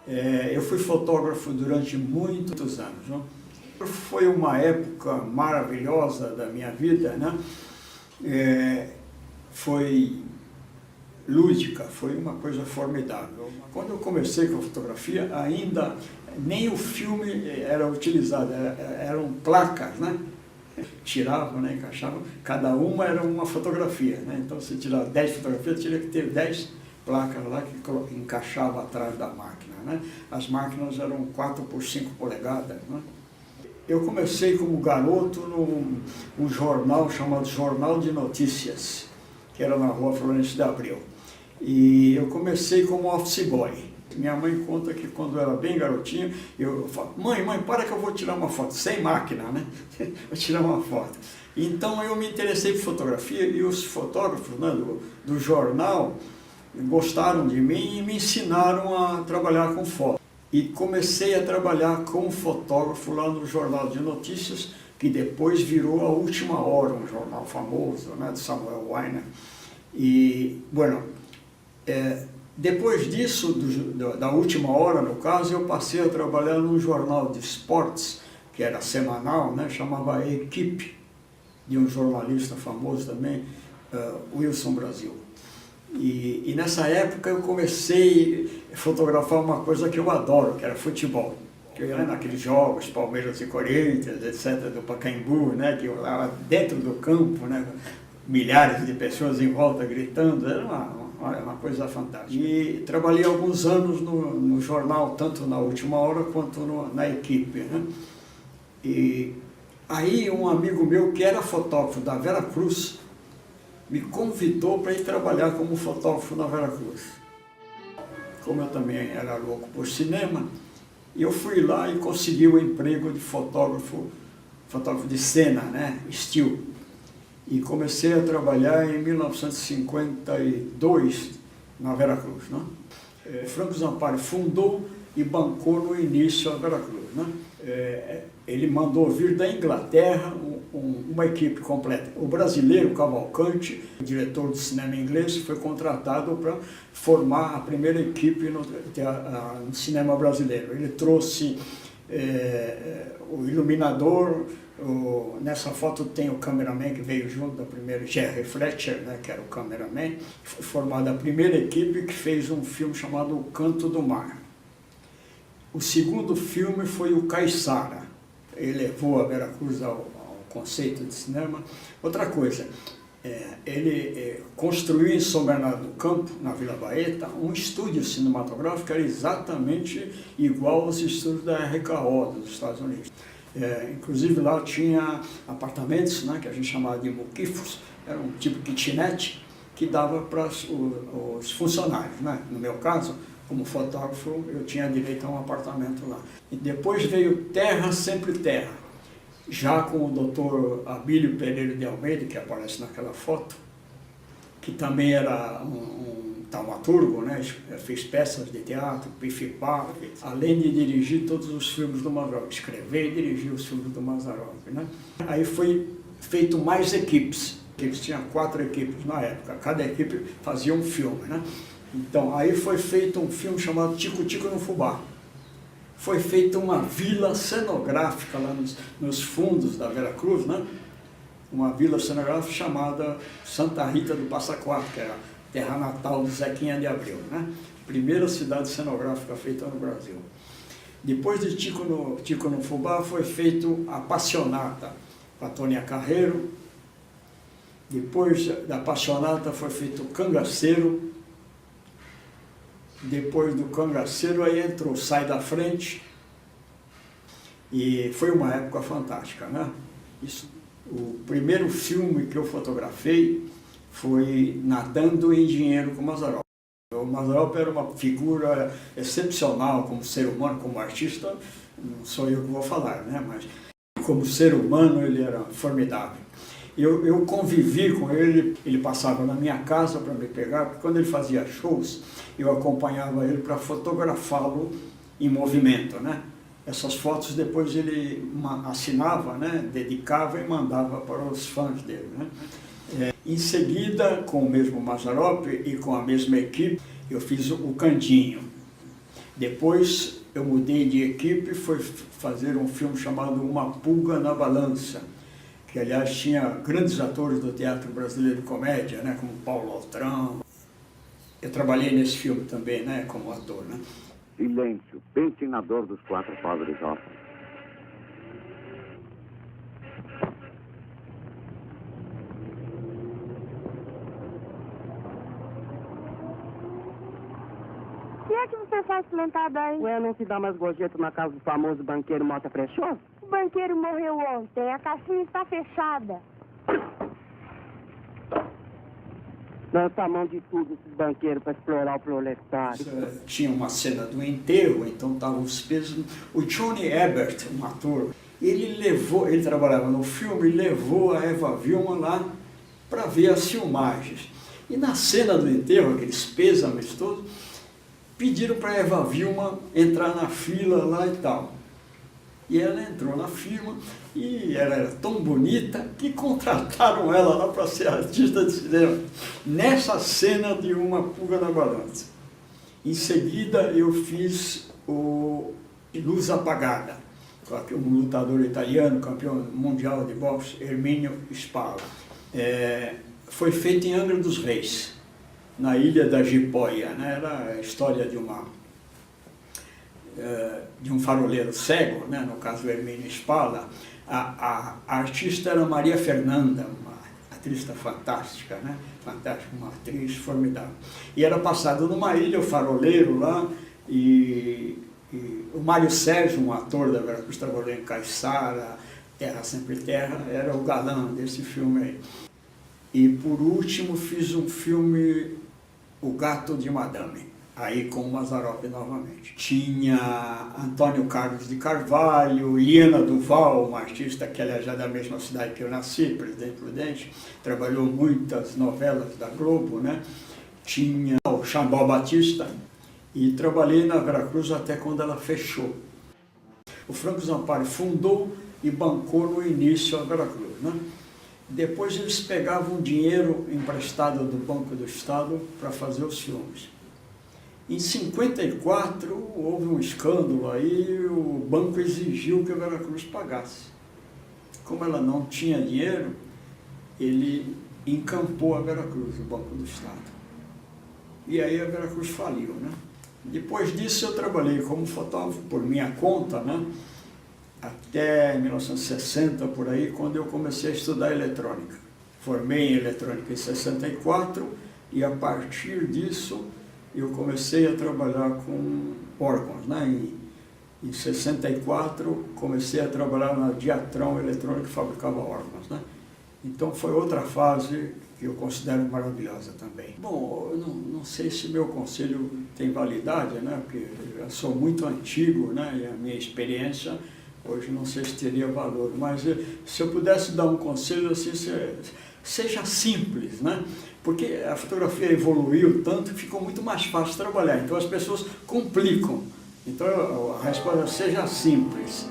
Eu fui fotógrafo durante muitos anos, né? Foi uma época maravilhosa da minha vida, né? Foi lúdica, foi uma coisa formidável. Quando eu comecei com a fotografia, ainda nem o filme era utilizado, eram placas, né? Tiravam, né, encaixavam, cada uma era uma fotografia, né? Então, se tirava 10 fotografias, tinha que ter 10 placas lá que encaixava atrás da máquina, né? As máquinas eram 4 por 5 polegadas, né? Eu comecei como garoto num jornal chamado Jornal de Notícias, que era na rua Florencio de Abreu. E eu comecei como office boy. Minha mãe conta que quando eu era bem garotinho, eu falo, mãe, para que eu vou tirar uma foto, sem máquina, né? Vou tirar uma foto. Então eu me interessei por fotografia e os fotógrafos, né, do jornal gostaram de mim e me ensinaram a trabalhar com foto. E comecei a trabalhar como fotógrafo lá no Jornal de Notícias, que depois virou A Última Hora, um jornal famoso, né, de Samuel Weiner. E, bueno, depois disso, da Última Hora, no caso, eu passei a trabalhar num jornal de esportes, que era semanal, né, chamava Equipe, de um jornalista famoso também, Wilson Brasil. E nessa época eu comecei a fotografar uma coisa que eu adoro, que era futebol. Que eu ia naqueles jogos, Palmeiras e Corinthians, etc., do Pacaembu, né, que eu lá dentro do campo, né, milhares de pessoas em volta gritando, era uma coisa fantástica. E trabalhei alguns anos no jornal, tanto na Última Hora quanto na Equipe, né? E aí um amigo meu, que era fotógrafo da Vera Cruz, me convidou para ir trabalhar como fotógrafo na Vera Cruz. Como eu também era louco por cinema, eu fui lá e consegui o emprego de fotógrafo de cena, né? Still. E comecei a trabalhar em 1952 na Vera Cruz, né? Franco Zampari fundou e bancou no início a Vera Cruz, né? Ele mandou vir da Inglaterra uma equipe completa. O brasileiro Cavalcante, o diretor de cinema inglês, foi contratado para formar a primeira equipe no cinema brasileiro. Ele trouxe o iluminador, nessa foto tem o cameraman que veio junto da primeira, Jerry Fletcher, né, que era o cameraman. Foi formada a primeira equipe que fez um filme chamado O Canto do Mar. O segundo filme foi o Caiçara. Ele levou a Vera Cruz ao conceito de cinema. Outra coisa, ele construiu em São Bernardo do Campo, na Vila Baeta, um estúdio cinematográfico que era exatamente igual aos estúdios da RKO dos Estados Unidos. Inclusive lá tinha apartamentos, né, que a gente chamava de muquifos, era um tipo kitnet que dava para os funcionários, né? No meu caso, como fotógrafo, eu tinha direito a um apartamento lá. E depois veio Terra Sempre Terra, já com o Dr. Abílio Pereira de Almeida, que aparece naquela foto, que também era um taumaturgo, né? Fez peças de teatro, pifipá, além de dirigir todos os filmes do Mazzaropi, escrever e dirigir os filmes do Mazzaropi, né? Aí foi feito mais equipes, tinha 4 equipes na época, cada equipe fazia um filme, né? Então, aí foi feito um filme chamado Tico Tico no Fubá. Foi feita uma vila cenográfica lá nos fundos da Vera Cruz, né? Uma vila cenográfica chamada Santa Rita do Passa Quatro, que era a terra natal de Zequinha de Abreu, né? Primeira cidade cenográfica feita no Brasil. Depois de Tico no Fubá foi feito a Passionata, com a Tônia Carreiro. Depois da Passionata foi feito o Cangaceiro. Depois do Cangaceiro aí entrou Sai da Frente, e foi uma época fantástica, né? O primeiro filme que eu fotografei foi Nadando em Dinheiro com o Mazzaropi. O Mazzaropi era uma figura excepcional como ser humano, como artista, não sou eu que vou falar, né? Mas como ser humano ele era formidável. Eu convivi com ele, ele passava na minha casa para me pegar, porque quando ele fazia shows, eu acompanhava ele para fotografá-lo em movimento, né? Essas fotos depois ele assinava, né? Dedicava e mandava para os fãs dele, né? Em seguida, com o mesmo Mazzaropi e com a mesma equipe, eu fiz o Candinho. Depois eu mudei de equipe e fui fazer um filme chamado Uma Pulga na Balança, que aliás tinha grandes atores do teatro brasileiro de comédia, né, como Paulo Altrão. Eu trabalhei nesse filme também, né, como ator, né? Silêncio, pensem na dor dos 4 pobres órfãos. O que é que você faz plantado aí? Ué, não se dá mais gorjeta na casa do famoso banqueiro Mota Prechoso? O banqueiro morreu ontem, a caixinha está fechada. Lança a mão de tudo esses banqueiros para explorar o proletário. Tinha uma cena do enterro, então estavam os pesos. O Johnny Ebert, um ator, ele trabalhava no filme e levou a Eva Vilma lá para ver as filmagens. E na cena do enterro, aqueles pêsames todos, pediram para a Eva Vilma entrar na fila lá e tal. E ela entrou na fila e ela era tão bonita que contrataram ela lá para ser artista de cinema, nessa cena de Uma Pulga na Balança. Em seguida eu fiz o Luz Apagada, com um lutador italiano, campeão mundial de boxe, Hermínio Spalla. Foi feito em Angra dos Reis, na ilha da Jipoia, né? Era a história de um faroleiro cego, né? No caso o Hermínio Spalla. A artista era Maria Fernanda, uma atriz fantástica, né? Fantástica, uma atriz formidável. E era passado numa ilha, o faroleiro lá, e o Mário Sérgio, um ator da Veracruz, trabalhou em Caiçara, Terra Sempre Terra, era o galã desse filme aí. E por último fiz um filme, O Gato de Madame, aí com o Mazzaropi novamente. Tinha Antônio Carlos de Carvalho, Liana Duval, uma artista que aliás é da mesma cidade que eu nasci, Presidente Prudente, trabalhou muitas novelas da Globo, né? Tinha o Xambó Batista e trabalhei na Veracruz até quando ela fechou. O Franco Zampari fundou e bancou no início a Veracruz, né? Depois eles pegavam dinheiro emprestado do Banco do Estado para fazer os filmes. Em 54 houve um escândalo aí, o banco exigiu que a Veracruz pagasse. Como ela não tinha dinheiro, ele encampou a Veracruz, o Banco do Estado. E aí a Veracruz faliu, né? Depois disso eu trabalhei como fotógrafo por minha conta, né? Até 1960, por aí, quando eu comecei a estudar eletrônica. Formei em eletrônica em 64 e a partir disso eu comecei a trabalhar com órgãos, né? Em 64 comecei a trabalhar na Diatron Eletrônica, que fabricava órgãos, né? Então foi outra fase que eu considero maravilhosa também. Bom, eu não sei se meu conselho tem validade, né? Porque eu sou muito antigo, né? E a minha experiência hoje não sei se teria valor, mas se eu pudesse dar um conselho assim, seja simples, né? Porque a fotografia evoluiu tanto que ficou muito mais fácil trabalhar, então as pessoas complicam. Então a resposta é: seja simples.